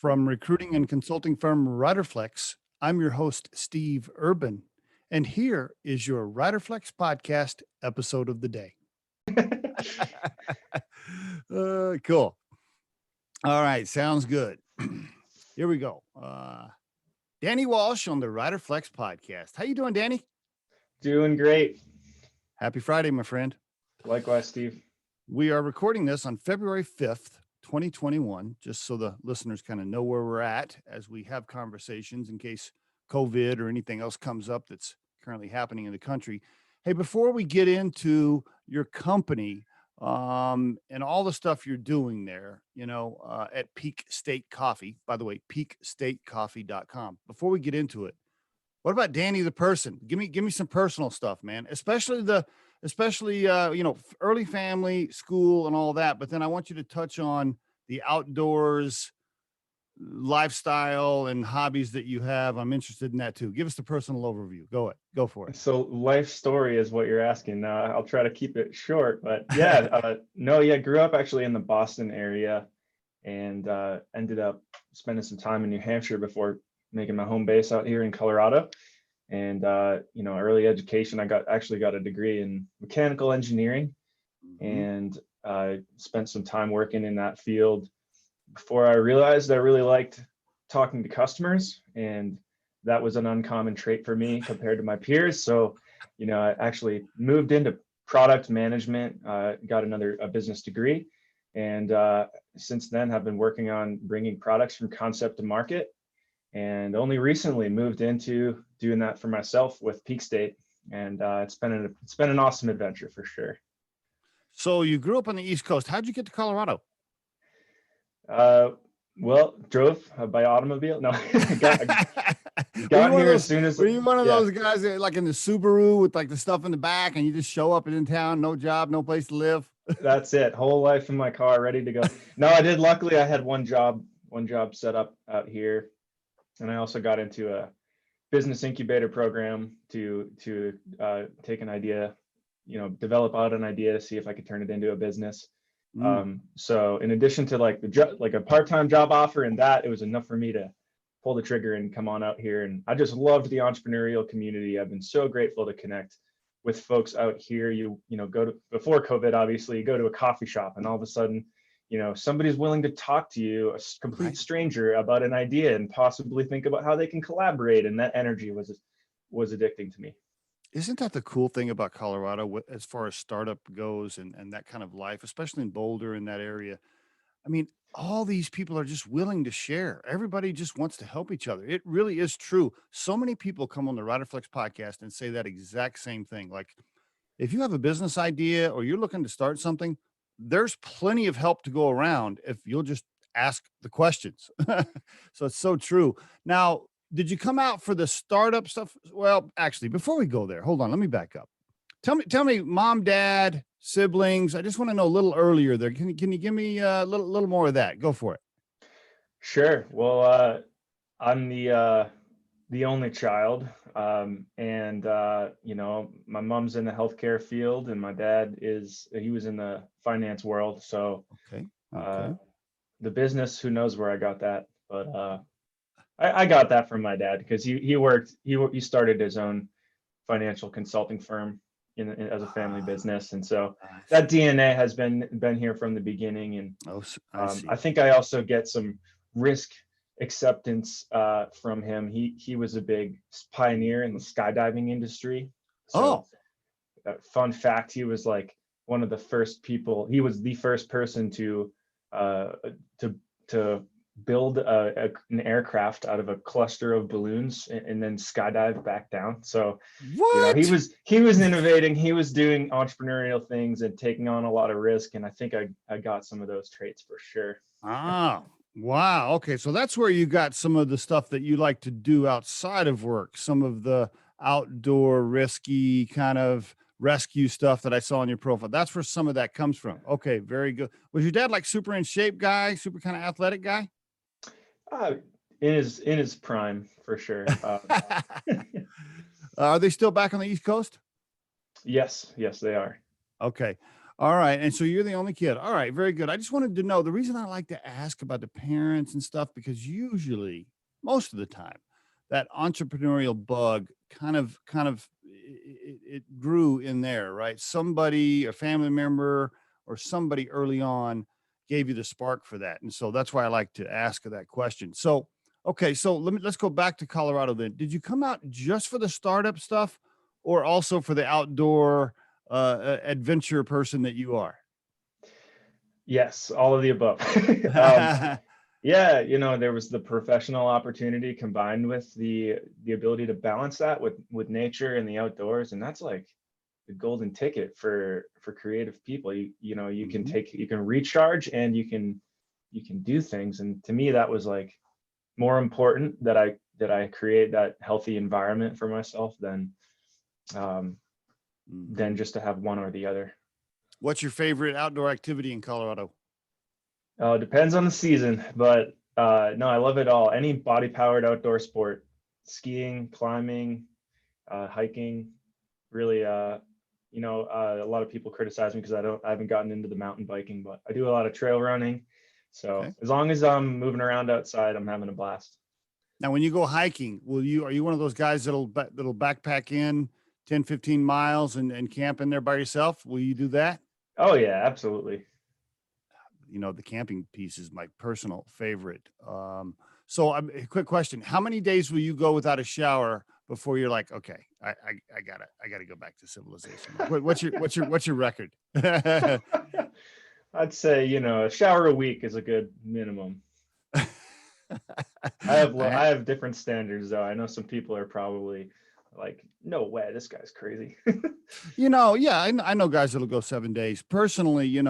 From recruiting and consulting firm Riderflex, I'm your host, Steve Urban, and here is your Riderflex podcast episode of the day. Cool. All right, sounds good. Here we go. Danny Walsh on the Riderflex podcast. How you doing, Danny? Doing great. Happy Friday, my friend. Likewise, Steve. We are recording this on February 5th, 2021, just so the listeners kind of know where we're at as we have conversations in case COVID or anything else comes up that's currently happening in the country. Hey, before we get into your company and all the stuff you're doing there, at Peak State Coffee, by the way, peakstatecoffee.com. Before we get into it, what about Danny the person? Give me some personal stuff, man, especially early family, school and all that. But then I want you to touch on the outdoors lifestyle and hobbies that you have. I'm interested in that too. Give us the personal overview. Go for it. So life story is what you're asking. I'll try to keep it short, but grew up actually in the Boston area and ended up spending some time in New Hampshire before making my home base out here in Colorado. And early education, I got a degree in mechanical engineering, and spent some time working in that field before I realized I really liked talking to customers, and that was an uncommon trait for me compared to my peers. So, I actually moved into product management, got a business degree, and since then have been working on bringing products from concept to market. And only recently moved into doing that for myself with Peak State, and it's been an awesome adventure for sure. So you grew up on the East Coast. How'd you get to Colorado? Well, drove by automobile. No, got here as soon as. Were you one of those guys that, like in the Subaru with like the stuff in the back, and you just show up in town, no job, no place to live? That's it. Whole life in my car, ready to go. No, I did. Luckily, I had one job set up out here. And I also got into a business incubator program to take an idea, develop out an idea to see if I could turn it into a business. So in addition to like a part-time job offer and that, it was enough for me to pull the trigger and come on out here. And I just loved the entrepreneurial community. I've been so grateful to connect with folks out here. Before COVID, obviously, you go to a coffee shop and all of a sudden, somebody's willing to talk to you, a complete stranger, about an idea and possibly think about how they can collaborate. And that energy was addicting to me. Isn't that the cool thing about Colorado as far as startup goes and that kind of life, especially in Boulder, in that area? I mean, all these people are just willing to share. Everybody just wants to help each other. It really is true. So many people come on the Riderflex podcast and say that exact same thing. Like, if you have a business idea or you're looking to start something, there's plenty of help to go around if you'll just ask the questions. So it's so true. Now, did you come out for the startup stuff? Well, actually, before we go there, hold on, let me back up. Tell me, mom, dad, siblings. I just want to know a little earlier there. Can you give me a little more of that? Go for it. Sure. Well, I'm the only child. My mom's in the healthcare field and my dad he was in the finance world. So, okay. The business, who knows where I got that, but, I got that from my dad because he started his own financial consulting firm as a family business. And so that DNA has been here from the beginning. And I think I also get some risk acceptance from him. He was a big pioneer in the skydiving industry. So, fun fact, he was like one of the first people. He was the first person to build an aircraft out of a cluster of balloons and then skydive back down. So he was innovating. He was doing entrepreneurial things and taking on a lot of risk. And I think I got some of those traits for sure. Wow. Okay. So that's where you got some of the stuff that you like to do outside of work, some of the outdoor risky kind of rescue stuff that I saw on your profile. That's where some of that comes from. Okay. Very good. Was your dad like super in shape guy, super kind of athletic guy? In his prime, for sure. Are they still back on the East Coast? Yes, they are. Okay. All right. And so you're the only kid. All right. Very good. I just wanted to know the reason I like to ask about the parents and stuff, because usually, most of the time, that entrepreneurial bug it grew in there, right? Somebody, a family member or somebody early on gave you the spark for that. And so that's why I like to ask that question. So, okay. So let's go back to Colorado then. Did you come out just for the startup stuff or also for the outdoor adventure person that you are? Yes, all of the above. um, yeah, there was the professional opportunity combined with the ability to balance that with nature and the outdoors, and that's like the golden ticket for creative people. You can Mhm. take, you can recharge, and you can do things. And to me, that was like more important that I create that healthy environment for myself um, than Mhm. just to have one or the other. What's your favorite outdoor activity in Colorado? Depends on the season, but no, I love it all. Any body powered outdoor sport, skiing, climbing, hiking. Really, a lot of people criticize me because I haven't gotten into the mountain biking, but I do a lot of trail running. So Okay. as long as I'm moving around outside, I'm having a blast. Now, when you go hiking, are you one of those guys that'll backpack in 10, 15 miles and camp in there by yourself? Will you do that? Oh yeah, absolutely. The camping piece is my personal favorite. A quick question: how many days will you go without a shower before you're like, okay, I gotta go back to civilization? Like, what's your record? I'd say, a shower a week is a good minimum. I I, have different standards though. I know some people are probably like, no way, this guy's crazy. yeah, I know guys that'll go 7 days. Personally,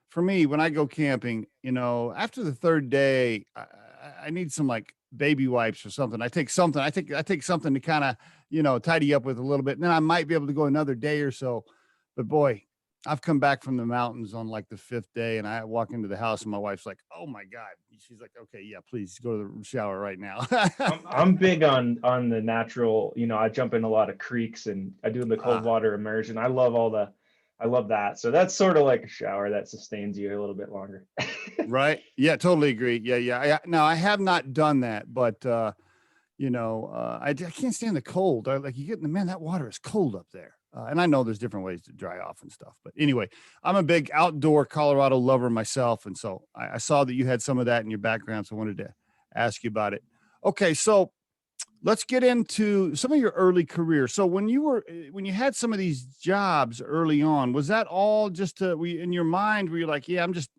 for me, when I go camping, after the third day, I need some like baby wipes or something. I take something. I take something to kind of tidy up with a little bit, and then I might be able to go another day or so. But boy, I've come back from the mountains on like the fifth day, and I walk into the house, and my wife's like, "Oh my god," she's like, "Okay, yeah, please go to the shower right now." I'm big on the natural. I jump in a lot of creeks and I do the cold Ah, water immersion. I love that. So that's sort of like a shower that sustains you a little bit longer. right. Yeah, totally agree. Yeah, yeah. Now I have not done that, but I can't stand the cold. Like you get in the man, that water is cold up there. And I know there's different ways to dry off and stuff. But anyway, I'm a big outdoor Colorado lover myself. And so I saw that you had some of that in your background. So I wanted to ask you about it. Okay. So let's get into some of your early career. So when you had some of these jobs early on, was that all just in your mind where you're like, yeah, I'm just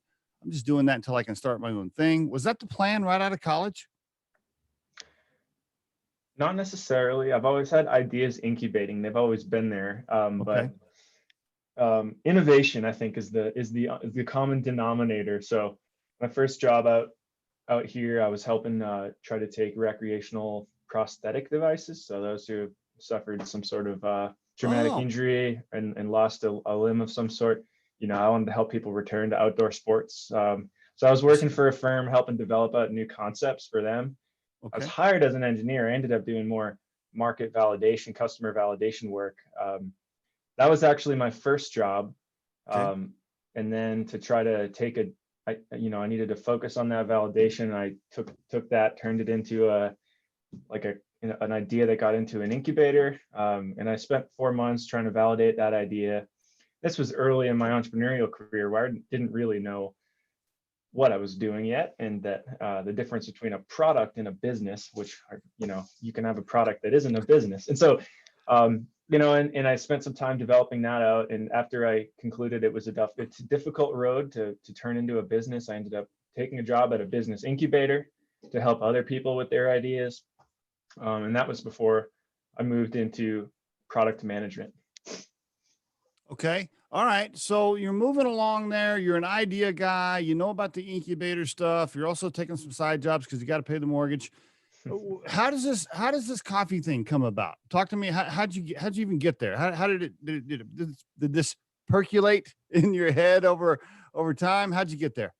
doing that until I can start my own thing? Was that the plan right out of college? Not necessarily. I've always had ideas incubating. They've always been there. Okay. But innovation, I think, is the common denominator. So my first job out here, I was helping try to take recreational prosthetic devices. So those who suffered some sort of traumatic Oh, injury and lost a limb of some sort. I wanted to help people return to outdoor sports. So I was I see. working for a firm helping develop out new concepts for them. I was Okay. hired as an engineer. I ended up doing more market validation, customer validation work. That was actually my first job. Okay. Um, and then to try to take I needed to focus on that validation. I took that, turned it into like an idea that got into an incubator. And I spent 4 months trying to validate that idea. This was early in my entrepreneurial career where I didn't really know what I was doing yet, and that the difference between a product and a business, which are, you can have a product that isn't a business. And so, and I spent some time developing that out. And after I concluded it's a difficult road to turn into a business, I ended up taking a job at a business incubator to help other people with their ideas. And that was before I moved into product management. Okay. All right. So you're moving along there. You're an idea guy. You know about the incubator stuff. You're also taking some side jobs because you got to pay the mortgage. How does this coffee thing come about? Talk to me. How'd you even get there? How did this percolate in your head over time? How'd you get there?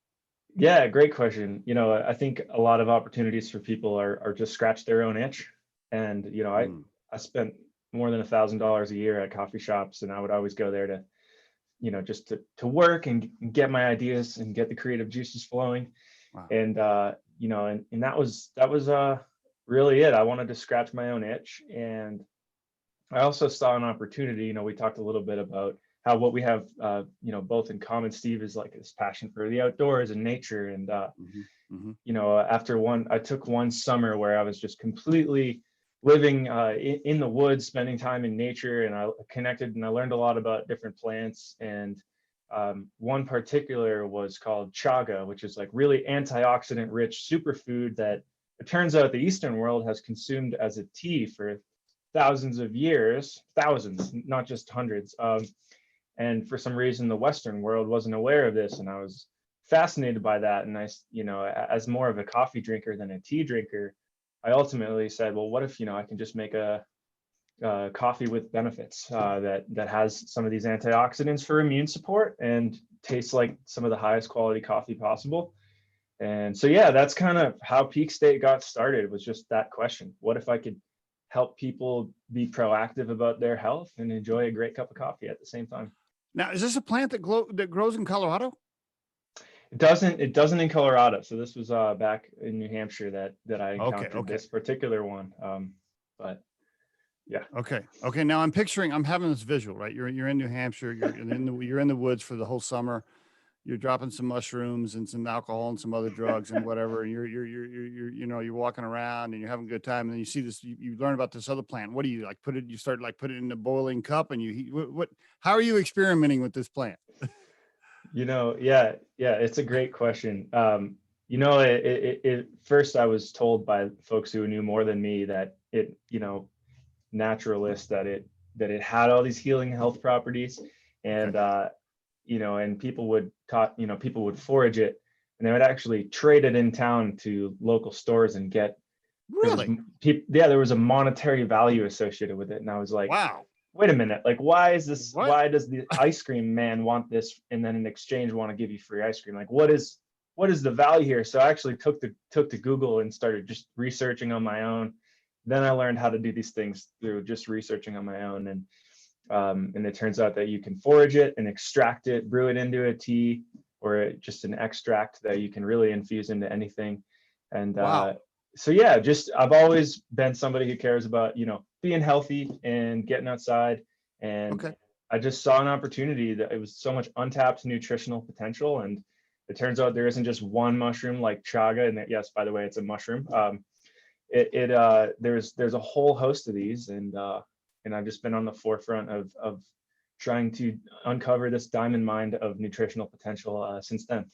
Yeah, great question. I think a lot of opportunities for people are just scratch their own itch. And I Mm, I spent more than $1,000 a year at coffee shops, and I would always go there to just to work and get my ideas and get the creative juices flowing. Wow. And and that was really it. I wanted to scratch my own itch, and I also saw an opportunity. We talked a little bit about how what we have, both in common, Steve, is like this passion for the outdoors and nature. And Hmm. Hmm. I took one summer where I was just completely living in the woods, spending time in nature, and I connected and I learned a lot about different plants. And one particular was called chaga, which is like really antioxidant rich superfood that it turns out the Eastern world has consumed as a tea for thousands of years, thousands, not just hundreds. And for some reason, the Western world wasn't aware of this, and I was fascinated by that. And as more of a coffee drinker than a tea drinker, I ultimately said, well, what if I can just make a coffee with benefits that has some of these antioxidants for immune support and tastes like some of the highest quality coffee possible. And so, yeah, that's kind of how Peak State got started, was just that question. What if I could help people be proactive about their health and enjoy a great cup of coffee at the same time? Now, is this a plant that grows in Colorado? It doesn't in Colorado. So this was back in New Hampshire that I Okay. encountered Okay. this particular one. But yeah. Okay. Okay. Now I'm having this visual, right? You're in New Hampshire. You're in the woods for the whole summer. You're dropping some mushrooms and some alcohol and some other drugs and whatever. And you're walking around and you're having a good time. And then you see this, you learn about this other plant. What do you like? You start like put it in a boiling cup and you heat, how are you experimenting with this plant? Yeah, it's a great question. First I was told by folks who knew more than me that naturalists, that it had all these healing health properties. And Okay. and people would forage it, and they would actually trade it in town to local stores and get Really? there was a monetary value associated with it. And I was like, Wow. wait a minute, like What? why does the ice cream man want this and then in exchange want to give you free ice cream? Like, what is the value here? So I actually took to Google and started just researching on my own. Then I learned how to do these things through just researching on my own. And it turns out that you can forage it and extract it, brew it into a tea, or just an extract that you can really infuse into anything. And Wow. so yeah, just I've always been somebody who cares about being healthy and getting outside. And Okay. I just saw an opportunity that it was so much untapped nutritional potential. And it turns out there isn't just one mushroom like chaga, and that, yes, by the way, it's a mushroom. There's a whole host of these, and I've just been on the forefront of trying to uncover this diamond mine of nutritional potential since then.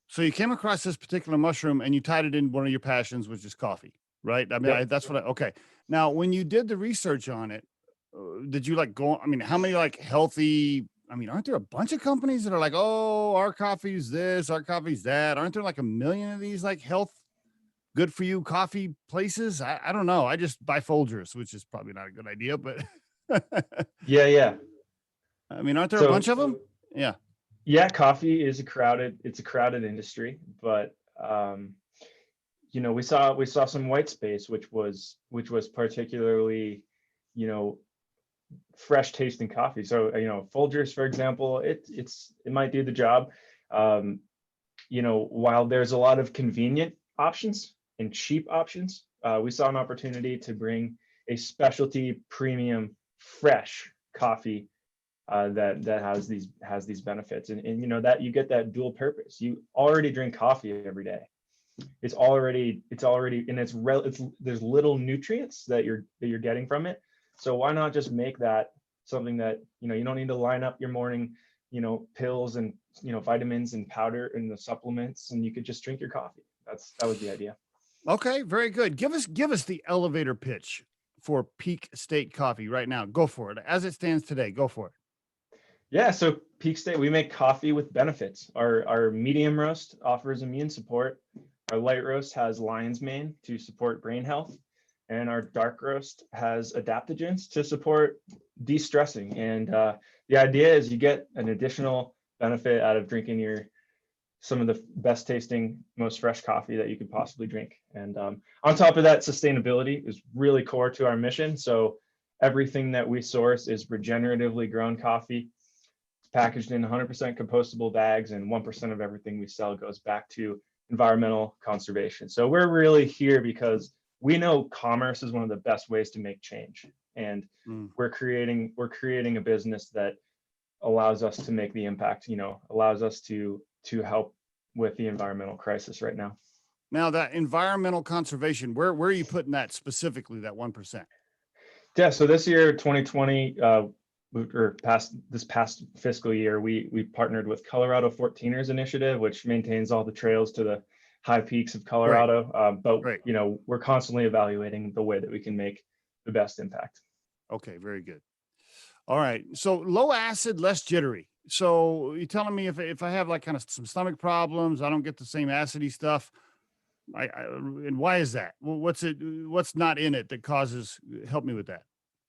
So you came across this particular mushroom and you tied it in one of your passions, which is coffee, right? I mean, Yep. that's what okay. Now, when you did the research on it, did you like go, I mean, how many like healthy, I mean, aren't there a bunch of companies that are like, oh, our coffee's this, our coffee's that? Aren't there like a million of these like health, good for you coffee places? I don't know. I just buy Folgers, which is probably not a good idea, but Yeah. I mean, aren't there a bunch So of them? Yeah. yeah, coffee is a crowded industry, but we saw some white space, which was particularly, you know, fresh tasting coffee. So Folgers, for example, it might do the job. Um, while there's a lot of convenient options and cheap options, we saw an opportunity to bring a specialty premium fresh coffee that has these benefits, and that you get that dual purpose. You already drink coffee every day. It's already and there's little nutrients that you're getting from it. So why not just make that something that you don't need to line up your morning pills and vitamins and powder and the supplements, and you could just drink your coffee. That was the idea. Okay, very good. Give us the elevator pitch for Peak State Coffee right now. Go for it. As it stands today, go for it. Yeah, so Peak State, we make coffee with benefits. Our medium roast offers immune support. Our light roast has lion's mane to support brain health. And our dark roast has adaptogens to support de-stressing. And the idea is you get an additional benefit out of drinking some of the best tasting, most fresh coffee that you could possibly drink. And on top of that, sustainability is really core to our mission. So everything that we source is regeneratively grown coffee. packaged in 100% compostable bags, and 1% of everything we sell goes back to environmental conservation. So we're really here because we know commerce is one of the best ways to make change, and Mm. we're creating a business that allows us to make the impact, allows us to help with the environmental crisis right now. Now that environmental conservation, where are you putting that specifically, that 1%? Yeah, so this year, 2020, or this past fiscal year, we partnered with Colorado 14ers Initiative, which maintains all the trails to the high peaks of Great, Colorado. But great. we're constantly evaluating the way that we can make the best impact. Okay, very good. All right. So low acid, less jittery. So you're telling me if I have like kind of some stomach problems, I don't get the same acidy stuff. And why is that? What's it? What's not in it that causes? Help me with that.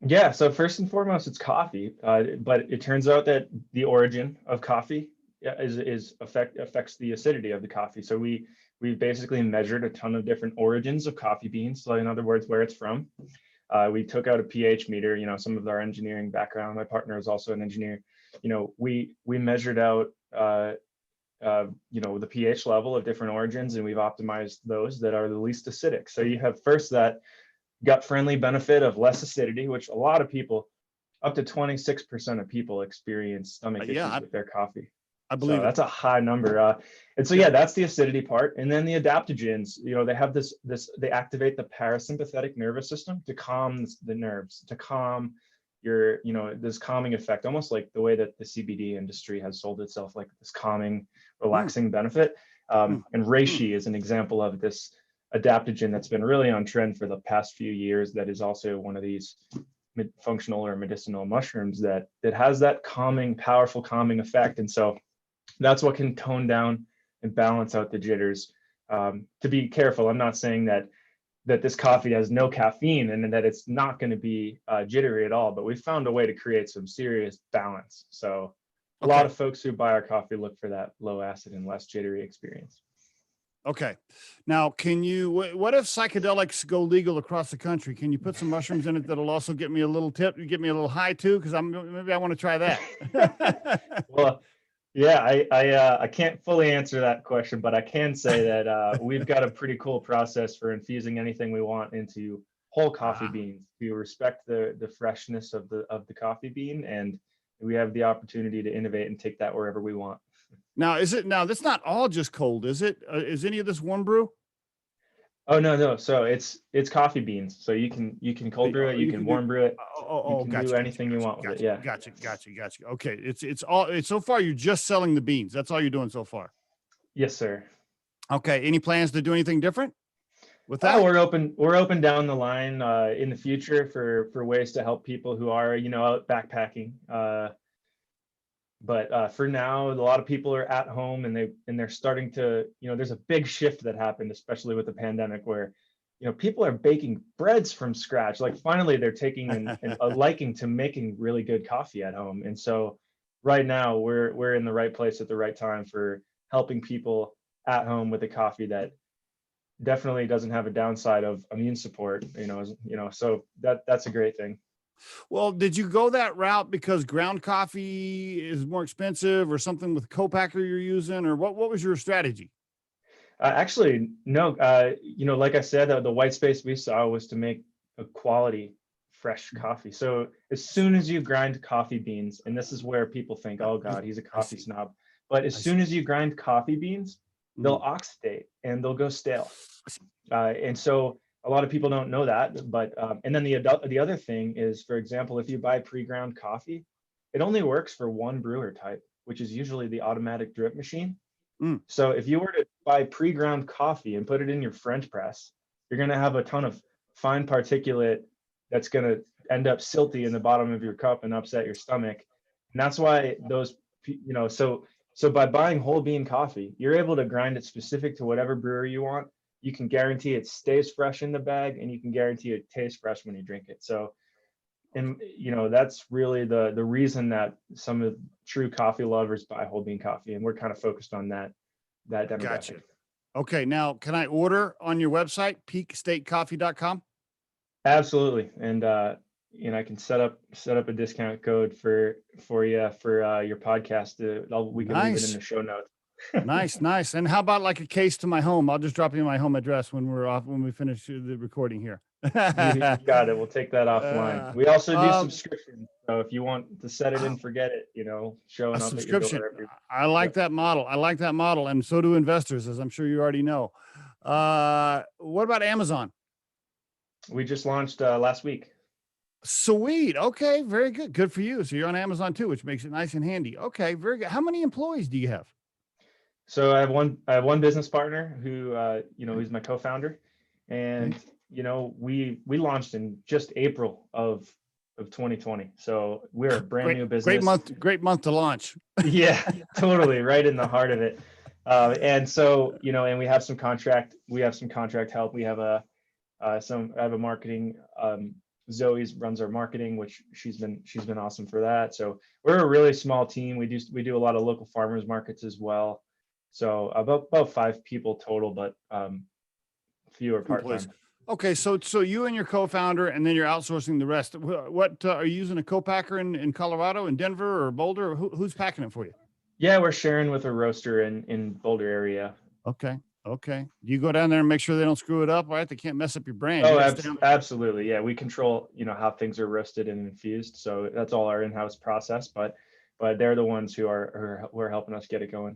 Yeah, so first and foremost, it's coffee. But it turns out that the origin of coffee, yeah, affects the acidity of the coffee. So we basically measured a ton of different origins of coffee beans. So in other words, where it's from. We took out a pH meter. Some of our engineering background. My partner is also an engineer. We measured out the pH level of different origins, and we've optimized those that are the least acidic. So you have first that gut-friendly benefit of less acidity, which a lot of people, up to 26% of people experience stomach Yeah, issues with their coffee. I So believe it. that's a high number. And so, Yep. yeah, that's the acidity part. And then the adaptogens, they have they activate the parasympathetic nervous system to calm the nerves, to calm this calming effect, almost like the way that the CBD industry has sold itself, like this calming, Mm, relaxing benefit. mm, And mm. reishi is an example of this adaptogen that's been really on trend for the past few years. That is also one of these functional or medicinal mushrooms that has that calming, powerful calming effect. And so that's what can tone down and balance out the jitters. To be careful, I'm not saying that this coffee has no caffeine and that it's not going to be jittery at all, but we found a way to create some serious balance. So a lot Okay. of folks who buy our coffee look for that low acid and less jittery experience. Okay. Now, what if psychedelics go legal across the country? Can you put some mushrooms in it that'll also get me a little tip, get me a little high too? Because maybe I want to try that. Well, yeah, I can't fully answer that question, but I can say that we've got a pretty cool process for infusing anything we want into whole coffee Ah, beans. We respect the freshness of the coffee bean, and we have the opportunity to innovate and take that wherever we want. now that's not all just cold, is it? Is any of this warm brew? Oh, no, no. So it's coffee beans. So you can cold brew it, you You can can do. warm brew it, you Oh, can do gotcha, gotcha, anything you gotcha, want with it. gotcha, Yeah. gotcha. Okay, it's so far you're just selling the beans. That's all you're doing so far. Yes, sir. Okay, any plans to do anything different with Oh, that? we're open down the line in the future for ways to help people who are, out backpacking. But for now, a lot of people are at home, and they're starting to, there's a big shift that happened, especially with the pandemic, where people are baking breads from scratch. Like finally, they're taking a liking to making really good coffee at home. And so right now, we're in the right place at the right time for helping people at home with a coffee that definitely doesn't have a downside of immune support. So that's a great thing. Well, did you go that route because ground coffee is more expensive or something with co-packer you're using, or what was your strategy? Actually, no. Like I said, the white space we saw was to make a quality, fresh coffee. So as soon as you grind coffee beans, and this is where people think, "Oh I God, he's a I coffee see. snob," but as I soon see. as you grind coffee beans, they'll Mm, oxidate and they'll go stale. I see. And so a lot of people don't know that. But and then the other thing is, for example, if you buy pre-ground coffee, it only works for one brewer type, which is usually the automatic drip machine. Mm, So if you were to buy pre-ground coffee and put it in your French press, you're going to have a ton of fine particulate that's going to end up silty in the bottom of your cup and upset your stomach. And that's why so by buying whole bean coffee, you're able to grind it specific to whatever brewer you want. You can guarantee it stays fresh in the bag, and you can guarantee it tastes fresh when you drink it. So, and that's really the reason that some of true coffee lovers buy whole bean coffee, and we're kind of focused on that demographic. gotcha. Okay, now can I order on your website, peakstatecoffee.com? Absolutely. And I can set up a discount code for you for your podcast. We can leave it in Nice. the show notes. Nice, nice. And how about like a case to my home? I'll just drop you my home address when we're off, when we finish the recording here. You got it. We'll take that offline. Uh, We also do um, subscriptions. So if you want to set it and forget it, a showing up at your subscription. door every. I like Yep. that model. I like that model. And so do investors, as I'm sure you already know. What about Amazon? We just launched last week. Sweet. Okay. Very good. Good for you. So you're on Amazon too, which makes it nice and handy. Okay. Very good. How many employees do you have? So I have one business partner who he's my co-founder, Okay. and we launched in just April of 2020. So we're a brand Great, new business. great month to launch. Yeah, totally right in the heart of it. And so, and we have some contract help. We have I have a marketing. Zoe runs our marketing, which she's been awesome for that. So we're a really small team. We do a lot of local farmers markets as well. So about 5 people total, but fewer part Employees. time. Okay, so you and your co-founder, and then you're outsourcing the rest. What are you using a co-packer in Colorado, in Denver, or Boulder? Or who's packing it for you? Yeah, we're sharing with a roaster in Boulder area. Okay, okay. Do you go down there and make sure they don't screw it up, right? They can't mess up your brand. You Oh, got to stay on. absolutely. Yeah, we control, how things are roasted and infused. So that's all our in-house process, but they're the ones who are helping us get it going.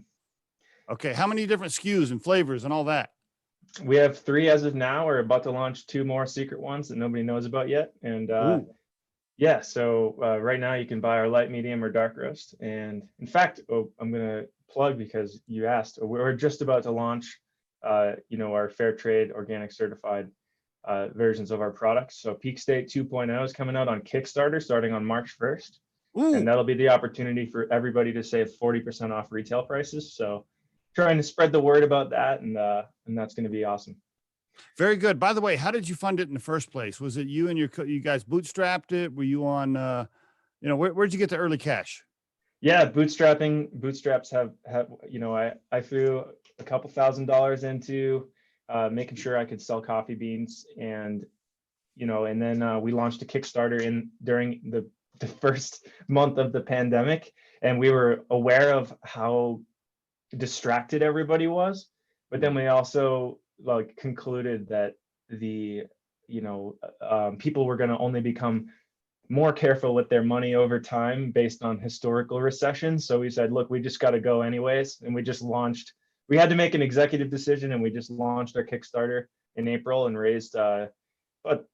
Okay, how many different SKUs and flavors and all that? We have 3 as of now. We're about to launch 2 more secret ones that nobody knows about yet. And Ooh, yeah, so right now you can buy our light, medium, or dark roast. And in fact, I'm gonna plug because you asked. We're just about to launch, our fair trade, organic certified versions of our products. So Peak State 2.0 is coming out on Kickstarter starting on March 1st, and ooh. that'll be the opportunity for everybody to save 40% off retail prices. So trying to spread the word about that, and that's going to be awesome. Very good. By the way, how did you fund it in the first place? Was it you and you guys bootstrapped it? Were you on, where'd you get the early cash? Yeah, bootstraps have I threw a couple $1,000s into making sure I could sell coffee beans, and then we launched a Kickstarter during the first month of the pandemic, and we were aware of how distracted everybody was, but then we also concluded that the people were going to only become more careful with their money over time based on historical recessions. So we said, look, we just got to go anyways. And we had to make an executive decision, and we just launched our Kickstarter in April and raised about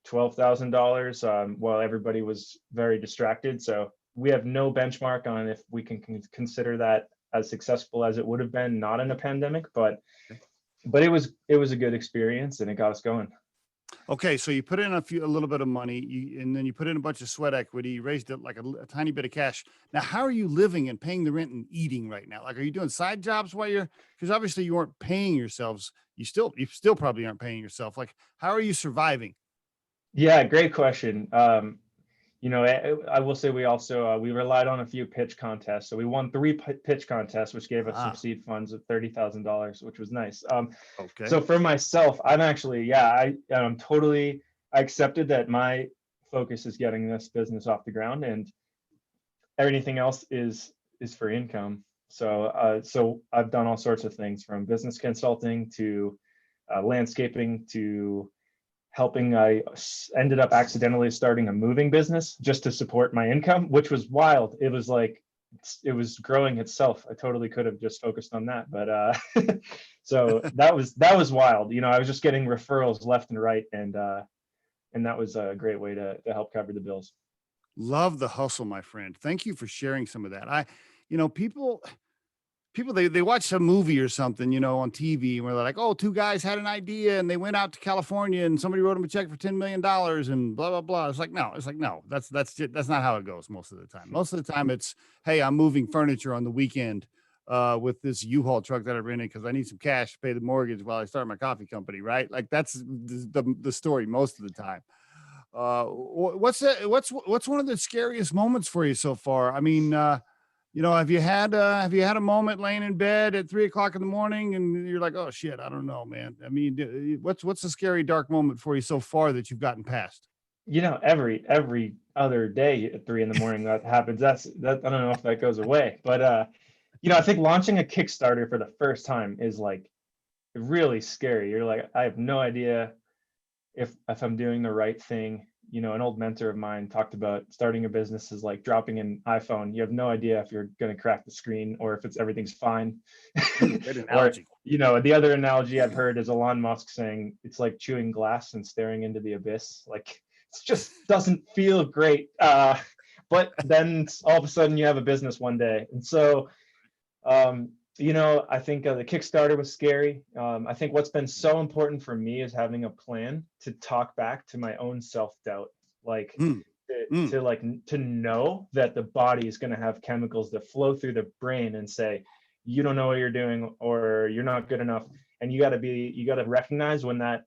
$12,000 while everybody was very distracted. So we have no benchmark on if we can consider that as successful as it would have been not in a pandemic, but it was a good experience and it got us going. Okay, so you put in a little bit of money, and then you put in a bunch of sweat equity. You raised it like a tiny bit of cash. Now, how are you living and paying the rent and eating right now? Like, are you doing side jobs while because obviously you weren't paying yourselves. You still probably aren't paying yourself. Like, how are you surviving? Yeah, great question. I will say we also we relied on a few pitch contests. So we won 3 pitch contests, which gave us some Ah, seed funds of $30,000, which was nice. okay. So for myself, I'm actually, I'm totally, I accepted that my focus is getting this business off the ground, and everything else is for income. So I've done all sorts of things, from business consulting to landscaping to helping. I ended up accidentally starting a moving business just to support my income, which was wild. It was like it was growing itself. I totally could have just focused on that, but so that was wild. I was just getting referrals left and right, and that was a great way to help cover the bills. Love the hustle, my friend. Thank you for sharing some of that. People they watch some movie or something, on TV, where they're like, oh, 2 guys had an idea and they went out to California and somebody wrote them a check for $10 million and blah, blah, blah. It's like, no, that's not how it goes most of the time. Most of the time it's, hey, I'm moving furniture on the weekend with this U-Haul truck that I rented because I need some cash to pay the mortgage while I start my coffee company, right? Like, that's the story most of the time. What's one of the scariest moments for you so far? I mean, have you had a moment laying in bed at 3 o'clock in the morning and you're like, oh shit, I don't know, man. I mean, what's a scary dark moment for you so far that you've gotten past? every other day at 3 in the morning that happens. I don't know if that goes away, but I think launching a Kickstarter for the first time is like really scary. You're like, I have no idea if I'm doing the right thing. An old mentor of mine talked about starting a business is like dropping an iPhone. You have no idea if you're going to crack the screen or if everything's fine. Good Or, analogy. the other analogy I've heard is Elon Musk saying it's like chewing glass and staring into the abyss. Like it just doesn't feel great. But then all of a sudden you have a business one day. And so I think the Kickstarter was scary. I think what's been so important for me is having a plan to talk back to my own self-doubt, like Mm, mm. to know that the body is going to have chemicals that flow through the brain and say, you don't know what you're doing or you're not good enough. And you got to recognize when that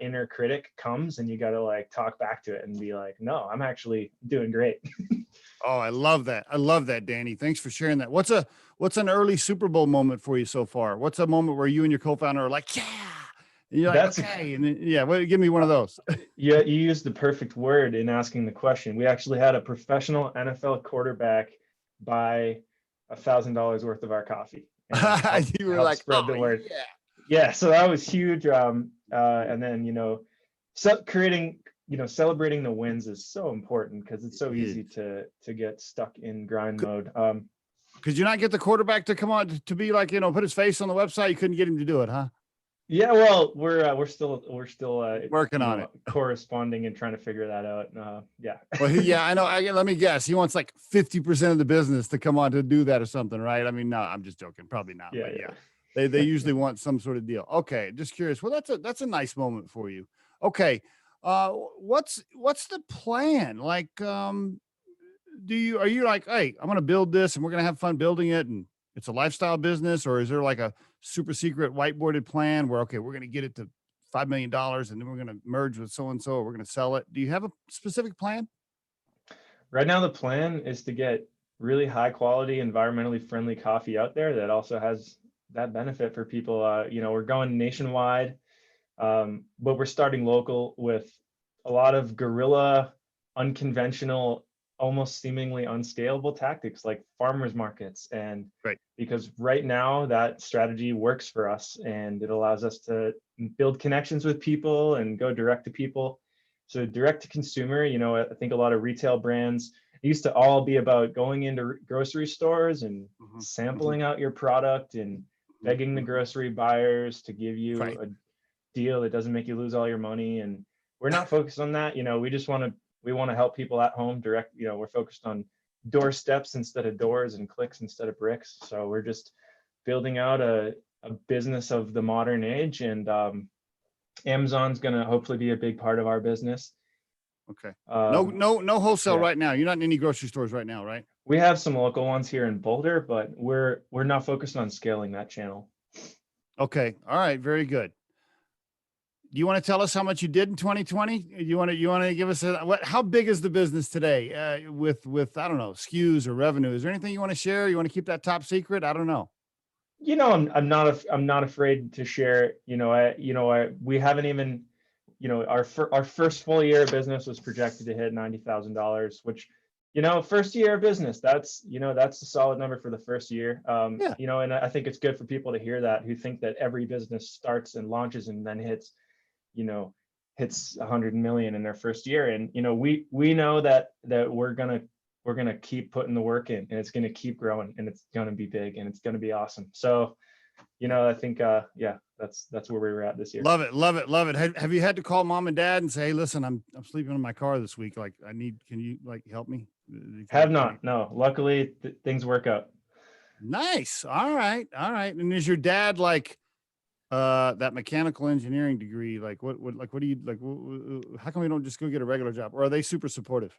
inner critic comes, and you got to like talk back to it and be like, no, I'm actually doing great. Oh, I love that. I love that, Danny. Thanks for sharing that. What's an early Super Bowl moment for you so far? What's a moment where you and your co-founder are like, yeah, and you're like, That's okay, and then, yeah, well, give me one of those. Yeah, you used the perfect word in asking the question. We actually had a professional NFL quarterback buy $1,000 worth of our coffee and You were help like, spread oh the word. yeah. Yeah, so that was huge. And then creating, celebrating the wins is so important because it's so It easy to get stuck in grind could mode. could you not get the quarterback to come on to be like, put his face on the website? You couldn't get him to do it, huh? Yeah, well, we're still Working on it. corresponding and trying to figure that out. Yeah. Well, yeah, I know. Let me guess. He wants like 50% of the business to come on to do that or something, right? I mean, no, I'm just joking. Probably not, Yeah, but yeah, they yeah. usually want some sort of deal. Okay, just curious. Well, that's a nice moment for you. Okay, what's the plan? Like, are you like, hey, I'm gonna build this and we're gonna have fun building it, and it's a lifestyle business, or is there like a super secret whiteboarded plan where okay, we're gonna get it to $5 million and then we're gonna merge with so and so, or we're gonna sell it? Do you have a specific plan? Right now, the plan is to get really high quality, environmentally friendly coffee out there that also has that benefit for people. We're going nationwide, but we're starting local with a lot of guerrilla, unconventional, almost seemingly unscalable tactics like farmers markets. And Right. because right now that strategy works for us and it allows us to build connections with people and go direct to people. So direct to consumer, I think a lot of retail brands used to all be about going into grocery stores and Mhm, mhm, sampling out your product and mhm, begging the mhm. grocery buyers to give you Right. a deal that doesn't make you lose all your money. And we're not focused on that. We want to help people at home direct. We're focused on doorsteps instead of doors and clicks instead of bricks. So we're just building out a business of the modern age. And Amazon's going to hopefully be a big part of our business. Okay. No, Um, no, no wholesale yeah, right now. You're not in any grocery stores right now, right? we have some local ones here in Boulder, but we're not focused on scaling that channel. Okay. All right. Very good. Do you want to tell us how much you did in 2020? You want to give us how big is the business today with I don't know, SKUs or revenue? Is there anything you want to share? You want to keep that top secret? I don't know. I'm not afraid to share. We haven't even, our first full year of business was projected to hit $90,000, which, first year of business, that's a solid number for the first year. Yeah. And I think it's good for people to hear that, who think that every business starts and launches and then you know, hits 100 million in their first year. And we know that we're gonna keep putting the work in, and it's gonna keep growing, and it's gonna be big, and it's gonna be awesome. So I think yeah, that's where we were at this year. Love it. Love it. Love it. Have you had to call mom and dad and say, hey, listen, I'm sleeping in my car this week. Like can you like help me? Have not, no. Luckily, things work out. Nice. All right. All right. And is your dad like that mechanical engineering degree? Like what do you like? How come we don't just go get a regular job? Or are they super supportive?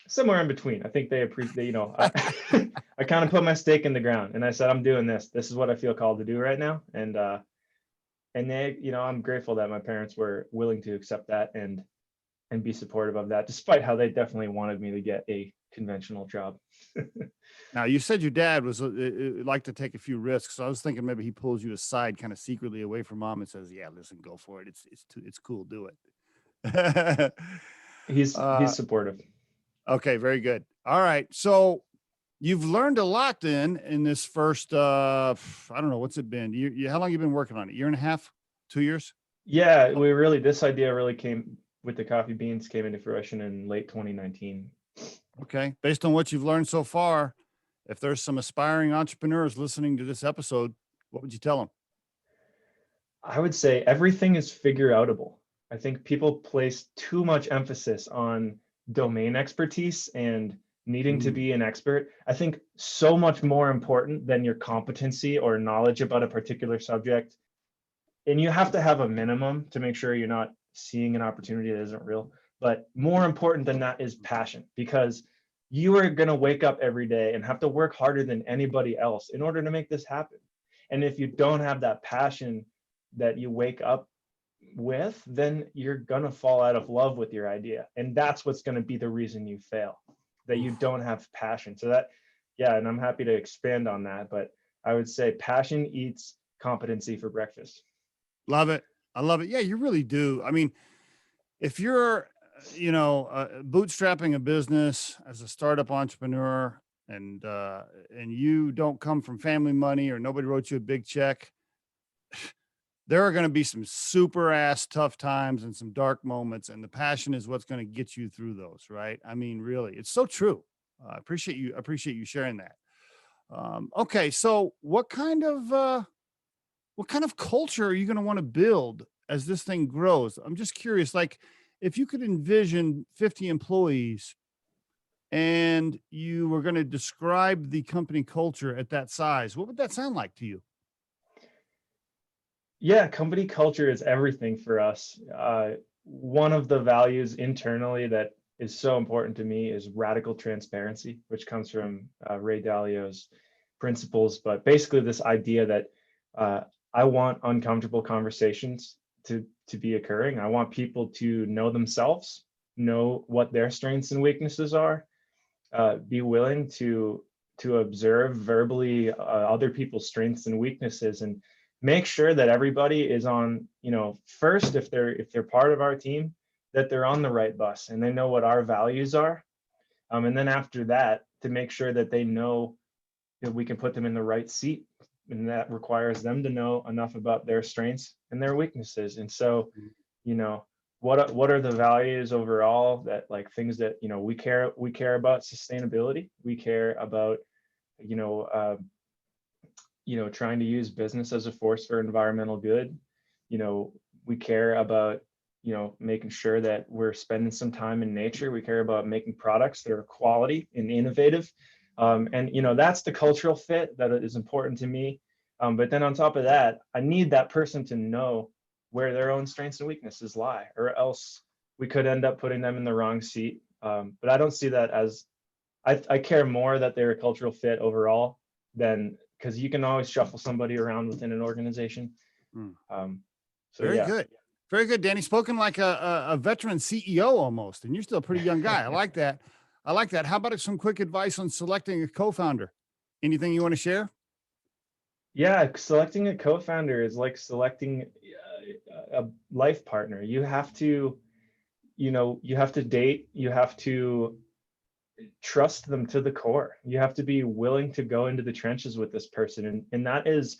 Somewhere in between. I think they appreciate. I kind of put my stake in the ground, and I said, I'm doing this. This is what I feel called to do right now. And they, I'm grateful that my parents were willing to accept that and be supportive of that, despite how they definitely wanted me to get a conventional job. Now you said your dad was like to take a few risks. So I was thinking maybe he pulls you aside kind of secretly away from mom and says, yeah, listen, go for it. It's cool. Do it. He's uh, supportive. okay, very good. All right. So you've learned a lot then in this first, I don't know, what's it been? How long you been working on it? Year and a half, 2 years? Yeah, this idea really came with the coffee beans came into fruition in late 2019. Okay. Based on what you've learned so far, if there's some aspiring entrepreneurs listening to this episode, what would you tell them? I would say everything is figure outable. I think people place too much emphasis on domain expertise and needing to Mm, be an expert. I think so much more important than your competency or knowledge about a particular subject. And you have to have a minimum to make sure you're not seeing an opportunity that isn't real. But more important than that is passion, because you are going to wake up every day and have to work harder than anybody else in order to make this happen. And if you don't have that passion that you wake up with, then you're going to fall out of love with your idea. And that's what's going to be the reason you fail, that you oof. don't have passion. So that, yeah, and I'm happy to expand on that. But I would say passion eats competency for breakfast. Love it. I love it. Yeah, you really do. I mean, if you're, bootstrapping a business as a startup entrepreneur and you don't come from family money or nobody wrote you a big check, there are going to be some super ass tough times and some dark moments, and the passion is what's going to get you through those, right? I mean, really, it's so true. I appreciate you sharing that. Okay, so what kind of culture are you going to want to build as this thing grows? I'm just curious, like if you could envision 50 employees and you were going to describe the company culture at that size, what would that sound like to you? Yeah, company culture is everything for us. One of the values internally that is so important to me is radical transparency, which comes from Ray Dalio's principles. But basically, this idea that uh, I want uncomfortable conversations to be occurring. I want people to know themselves, know what their strengths and weaknesses are, be willing to observe verbally other people's strengths and weaknesses, and make sure that everybody is on, first, if they're part of our team, that they're on the right bus and they know what our values are, and then after that, to make sure that they know that we can put them in the right seat, and that requires them to know enough about their strengths and their weaknesses. And so, you know what are the values overall, that like things that we care about sustainability, we care about, you know uh, trying to use business as a force for environmental good. you know we care about, making sure that we're spending some time in nature. We care about making products that are quality and innovative. And that's the cultural fit that is important to me. But then on top of that, I need that person to know where their own strengths and weaknesses lie, or else we could end up putting them in the wrong seat. But I don't see that as, I care more that they're a cultural fit overall, than, because you can always shuffle somebody around within an organization. Mm. Um, so Very yeah. good. Very good, Danny. Spoken like a veteran CEO almost, and you're still a pretty young guy. I like that. I like that. How about some quick advice on selecting a co-founder? Anything you want to share? Yeah, selecting a co-founder is like selecting a life partner. You have to date, you have to trust them to the core. You have to be willing to go into the trenches with this person. And that is,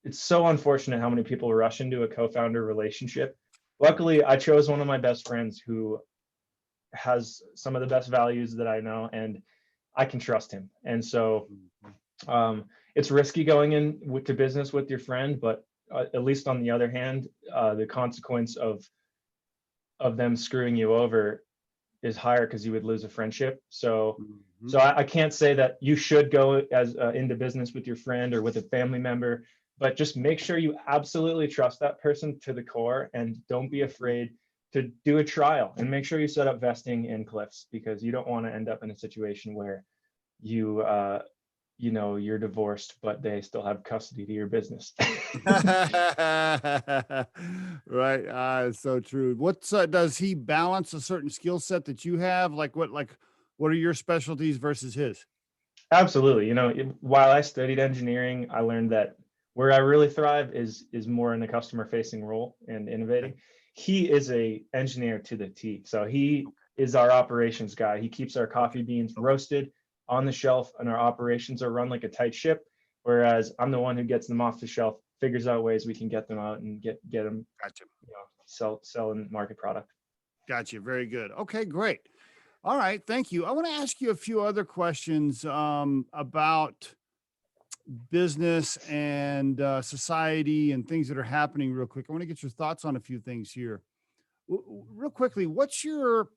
it's so unfortunate how many people rush into a co-founder relationship. Luckily, I chose one of my best friends who has some of the best values that I know, and I can trust him. And so Mhm. it's risky going to business with your friend, but at least on the other hand, the consequence of them screwing you over is higher, because you would lose a friendship. So, Mhm. so I can't say that you should go as into business with your friend or with a family member, but just make sure you absolutely trust that person to the core, and don't be Mhm. afraid to do a trial, and make sure you set up vesting in cliffs, because you don't want to end up in a situation where you you're divorced, but they still have custody to your business. Right. It's so true. What's does he balance a certain skill set that you have? What are your specialties versus his? Absolutely. While I studied engineering, I learned that Where I really thrive is more in the customer facing role and Okay. innovating. He is a engineer to the T. So he is our operations guy. He keeps our Okay. coffee beans Okay. roasted on the shelf, and our operations are run like a tight ship. Whereas I'm the one who gets them off the shelf, figures out ways we can get them out and get them, Gotcha. sell and market product. Gotcha. Very good. Okay, great. All right. Thank you. I want to ask you a few other questions about business and society and things that are happening real quick. I want to get your thoughts on a few things here. Real quickly, what's your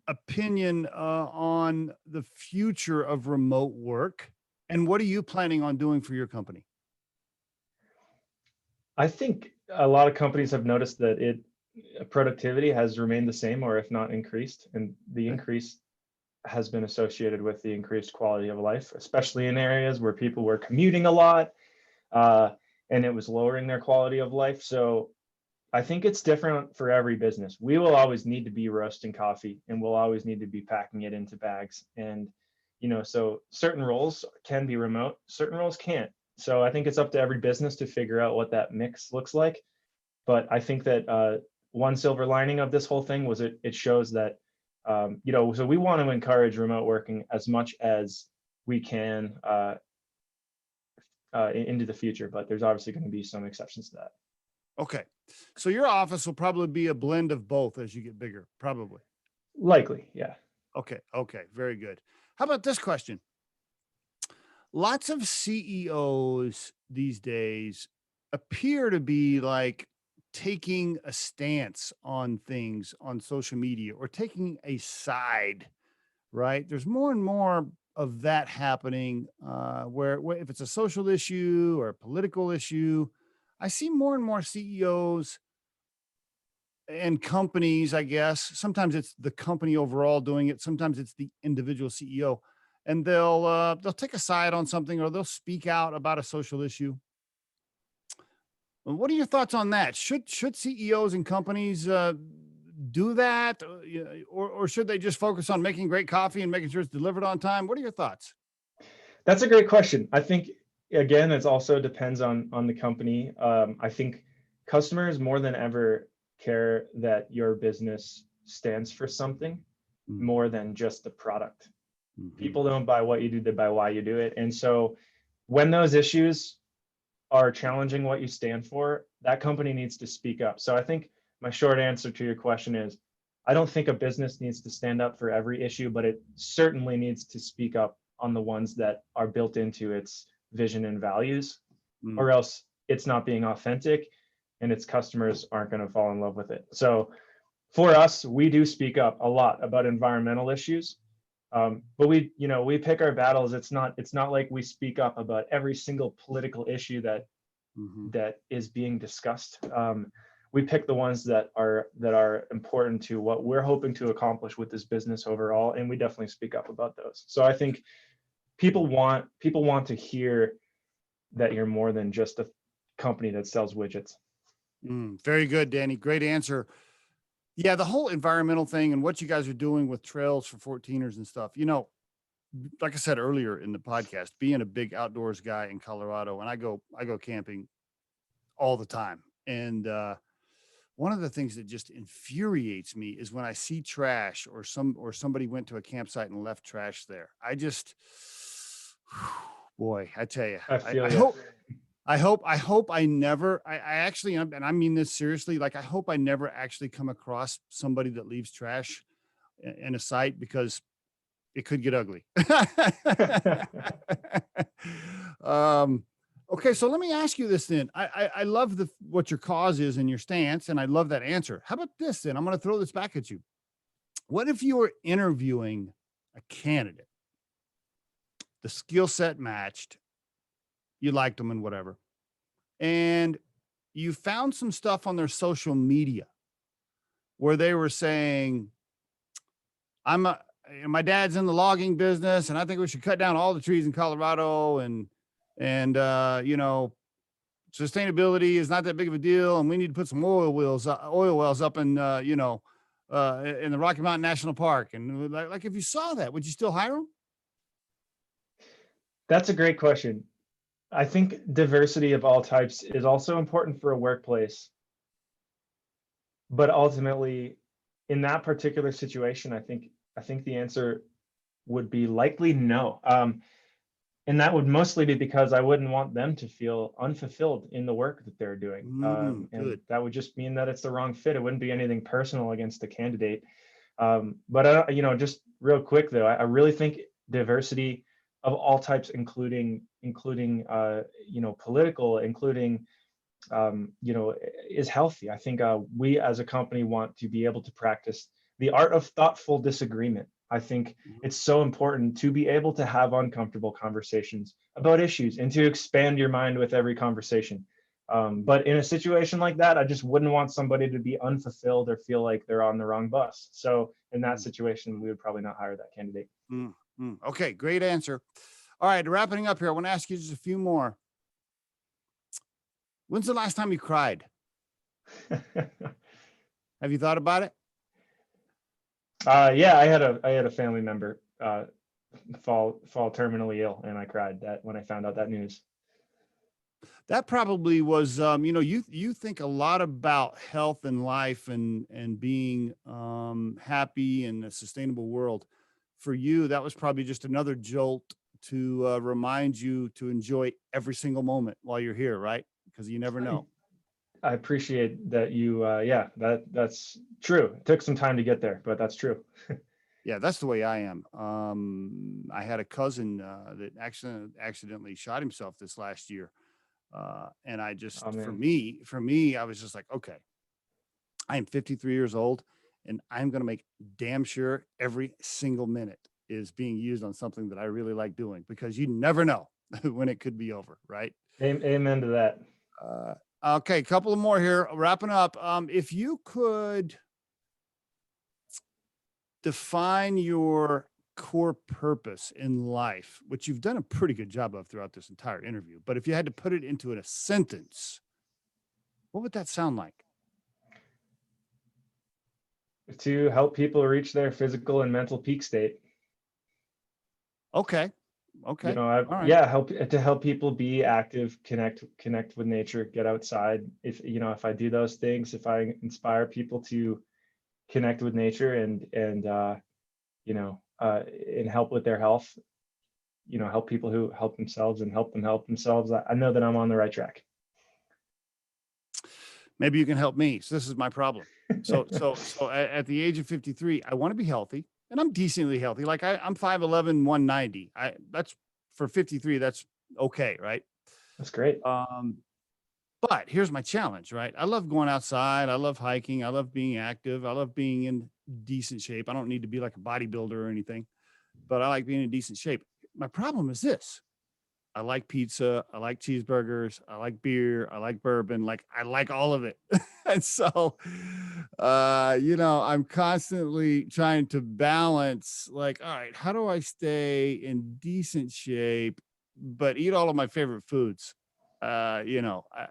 opinion on the future of remote work? And what are you planning on doing for your company? I think a lot of companies have noticed that productivity has remained the same or if not increased, and the Okay. increase has been associated with the increased quality of life, especially in areas where people were commuting a lot, uh, and it was lowering their quality of life. So I think it's different for every business. We will always need to be roasting coffee, and we'll always need to be packing it into bags. And, so certain roles can be remote, certain roles can't. So I think it's up to every business to figure out what that mix looks like. But I think that one silver lining of this whole thing was it shows that, so we want to encourage remote working as much as we can into the future, but there's obviously going to be some exceptions to that. Okay. So your office will probably be a blend of both as you get bigger, probably. Likely, yeah. Okay. Okay. Very good. How about this question? Lots of CEOs these days appear to be like taking a stance on things on social media or taking a side, right? There's more and more of that happening where if it's a social issue or a political issue, I see more and more CEOs and companies, I guess. Sometimes it's the company overall doing it. Sometimes it's the individual CEO, and they'll take a side on something or they'll speak out about a social issue. What are your thoughts on that? Should CEOs and companies do that, or should they just focus on making great coffee and making sure it's delivered on time? What are your thoughts? That's a great question. I think again, it also depends on the company. I think customers more than ever care that your business stands for something Mhm, more than just the product. mhm, People don't buy what you do, they buy why you do it. And so when those issues are challenging what you stand for, that company needs to speak up. So I think my short answer to your question is I don't think a business needs to stand up for every issue, but it certainly needs to speak up on the ones that are built into its vision and values, mm, or else it's not being authentic and its customers aren't going to fall in love with it. So for us, we do speak up a lot about environmental issues, but we pick our battles. It's not like we speak up about every single political issue mhm. that is being discussed. We pick the ones that are important to what we're hoping to accomplish with this business overall, and we definitely speak up about those. So I think people want to hear that you're more than just a company that sells widgets. Very good, Danny. Great answer. Yeah, the whole environmental thing and what you guys are doing with trails for 14ers and stuff. Like I said earlier in the podcast, being a big outdoors guy in Colorado, and I go camping all the time. And one of the things that just infuriates me is when I see trash or somebody went to a campsite and left trash there. I just boy, I tell you, I I, feel I you. hope I hope I never, I actually, and I mean this seriously, like I hope I never actually come across somebody that leaves trash in a site because it could get ugly. um, okay, so let me ask you this then. I love what your cause is and your stance, and I love that answer. How about this then? I'm going to throw this back at you. What if you were interviewing a candidate, the skill set matched, you liked them and whatever, and you found some stuff on their social media where they were saying, I'm a, my dad's in the logging business and I think we should cut down all the trees in Colorado and sustainability is not that big of a deal and we need to put some oil wells up in the Rocky Mountain National Park. And like if you saw that, would you still hire them? That's a great question. I think diversity of all types is also important for a workplace, but ultimately, in that particular situation, I think the answer would be likely no. And that would mostly be because I wouldn't want them to feel unfulfilled in the work that they're doing. And Good. that would just mean that it's the wrong fit. It wouldn't be anything personal against the candidate. But just real quick though, I really think diversity of all types, including political, including is healthy. I think we as a company want to be able to practice the art of thoughtful disagreement. I think Mhm. it's so important to be able to have uncomfortable conversations about issues and to expand your mind with every conversation. But in a situation like that, I just wouldn't want somebody to be unfulfilled or feel like they're on the wrong bus. So in that situation, we would probably not hire that candidate. Okay, great answer. All right, wrapping up here, I want to ask you just a few more. When's the last time you cried? Have you thought about it? Yeah, I had a family member fall terminally ill, and I cried that when I found out that news. That probably was, you think a lot about health and life and being happy in a sustainable world. For you, that was probably just another jolt to remind you to enjoy every single moment while you're here, right? Because you never I, know. I appreciate that you. Yeah, that's true. It took some time to get there, but that's true. Yeah, that's the way I am. I had a cousin that accidentally shot himself this last year, and I just, Oh man. for me, I was just like, okay, I am 53 years old, and I'm going to make damn sure every single minute is being used on something that I really like doing because you never know when it could be over, right? Amen to that. Uh, okay, a couple of more here. Wrapping up. If you could define your core purpose in life, which you've done a pretty good job of throughout this entire interview, but if you had to put it into a sentence, what would that sound like? To help people reach their physical and mental peak state. Okay. Okay. All right. Yeah, help people be active, connect with nature, get outside. If I do those things, if I inspire people to connect with nature and help with their health, help people who help themselves and help them help themselves, I know that I'm on the right track. Maybe you can help me. So this is my problem. So at the age of 53, I want to be healthy and I'm decently healthy. Like I'm 5'11", 190. That's for 53. That's okay. Right. That's great. Um, but here's my challenge, right? I love going outside. I love hiking. I love being active. I love being in decent shape. I don't need to be like a bodybuilder or anything, but I like being in decent shape. My problem is this. I like pizza. I like cheeseburgers. I like beer. I like bourbon. Like I like all of it. And so, I'm constantly trying to balance like, all right, how do I stay in decent shape, but eat all of my favorite foods? Uh, you know, I,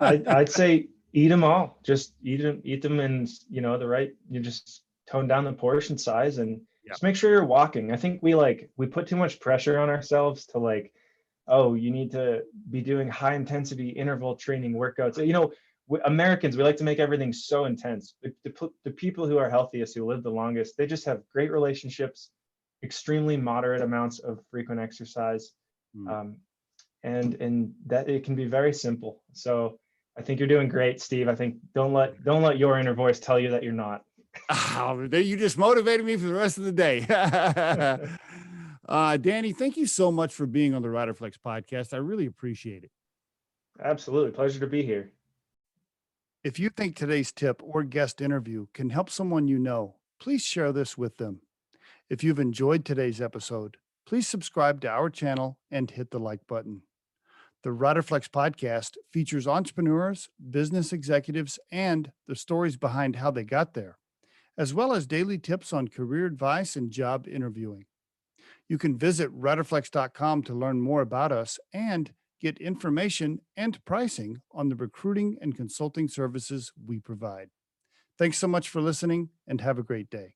I'd say eat them all. Just eat them, and the right. You just tone down the portion size and yeah. just make sure you're walking. I think we put too much pressure on ourselves to like, oh, you need to be doing high intensity interval training workouts. Americans, we like to make everything so intense. The people who are healthiest, who live the longest, they just have great relationships, extremely moderate amounts of frequent exercise. Mm. Um, and that it can be very simple. So I think you're doing great, Steve. I think don't let your inner voice tell you that you're not. Oh, you just motivated me for the rest of the day. Danny, thank you so much for being on the Riderflex podcast. I really appreciate it. Absolutely, pleasure to be here. If you think today's tip or guest interview can help someone you know, please share this with them. If you've enjoyed today's episode, please subscribe to our channel and hit the like button. The Riderflex podcast features entrepreneurs, business executives, and the stories behind how they got there, as well as daily tips on career advice and job interviewing. You can visit riderflex.com to learn more about us and get information and pricing on the recruiting and consulting services we provide. Thanks so much for listening and have a great day.